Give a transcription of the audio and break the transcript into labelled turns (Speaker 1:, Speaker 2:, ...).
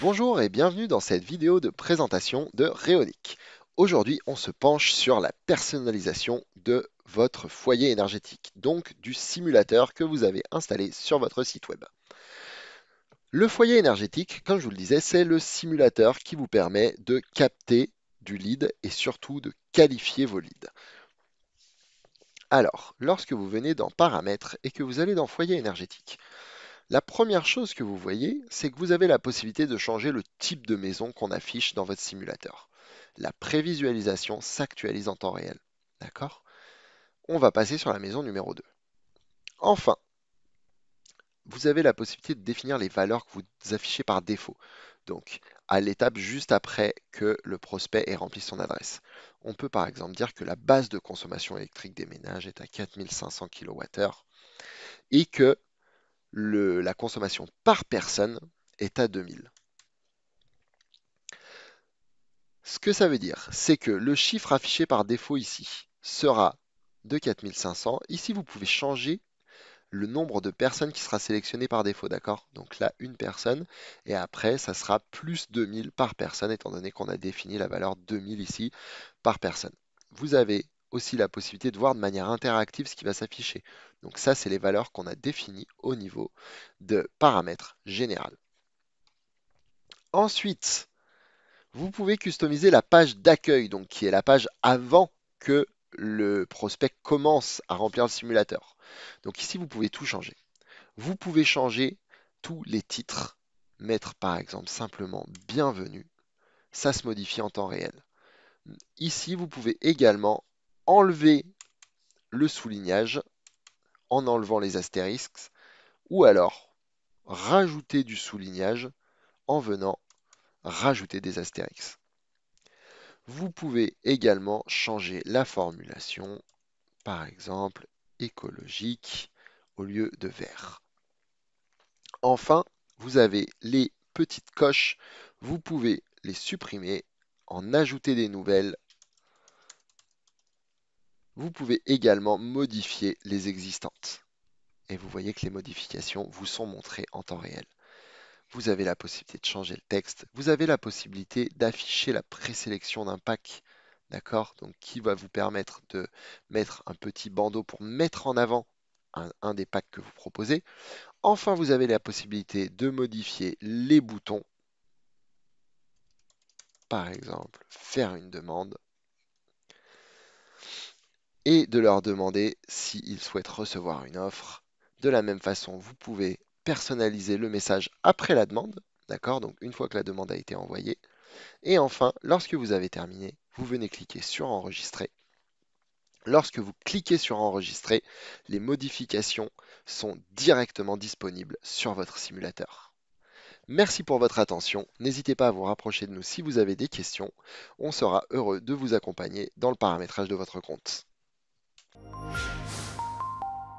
Speaker 1: Bonjour et bienvenue dans cette vidéo de présentation de Réonic. Aujourd'hui, on se penche sur la personnalisation de votre foyer énergétique, donc du simulateur que vous avez installé sur votre site web. Le foyer énergétique, comme je vous le disais, c'est le simulateur qui vous permet de capter du lead et surtout de qualifier vos leads. Alors, lorsque vous venez dans Paramètres et que vous allez dans Foyer énergétique, la première chose que vous voyez, c'est que vous avez la possibilité de changer le type de maison qu'on affiche dans votre simulateur. La prévisualisation s'actualise en temps réel. D'accord? On va passer sur la maison numéro 2. Enfin, vous avez la possibilité de définir les valeurs que vous affichez par défaut. Donc, à l'étape juste après que le prospect ait rempli son adresse. On peut par exemple dire que la base de consommation électrique des ménages est à 4500 kWh et que la consommation par personne est à 2000. Ce que ça veut dire, c'est que le chiffre affiché par défaut ici sera de 4500. Ici, vous pouvez changer le nombre de personnes qui sera sélectionné par défaut, d'accord? Donc là, une personne, et après, ça sera plus 2000 par personne, étant donné qu'on a défini la valeur 2000 ici par personne. Vous avez aussi la possibilité de voir de manière interactive ce qui va s'afficher. Donc ça, c'est les valeurs qu'on a définies au niveau de paramètres général. Ensuite, vous pouvez customiser la page d'accueil, donc qui est la page avant que le prospect commence à remplir le simulateur. Donc ici, vous pouvez tout changer. Vous pouvez changer tous les titres, mettre par exemple simplement bienvenue. Ça se modifie en temps réel. Ici, vous pouvez également enlever le soulignage en enlevant les astérisques ou alors rajouter du soulignage en venant rajouter des astérisques. Vous pouvez également changer la formulation, par exemple écologique au lieu de vert. Enfin, vous avez les petites coches, vous pouvez les supprimer, en ajouter des nouvelles. Vous pouvez également modifier les existantes. Et vous voyez que les modifications vous sont montrées en temps réel. Vous avez la possibilité de changer le texte. Vous avez la possibilité d'afficher la présélection d'un pack, d'accord? Donc, qui va vous permettre de mettre un petit bandeau pour mettre en avant un des packs que vous proposez. Enfin, vous avez la possibilité de modifier les boutons. Par exemple, faire une demande et de leur demander s'ils souhaitent recevoir une offre. De la même façon, vous pouvez personnaliser le message après la demande, d'accord? Donc, une fois que la demande a été envoyée. Et enfin, lorsque vous avez terminé, vous venez cliquer sur Enregistrer. Lorsque vous cliquez sur Enregistrer, les modifications sont directement disponibles sur votre simulateur. Merci pour votre attention. N'hésitez pas à vous rapprocher de nous si vous avez des questions. On sera heureux de vous accompagner dans le paramétrage de votre compte.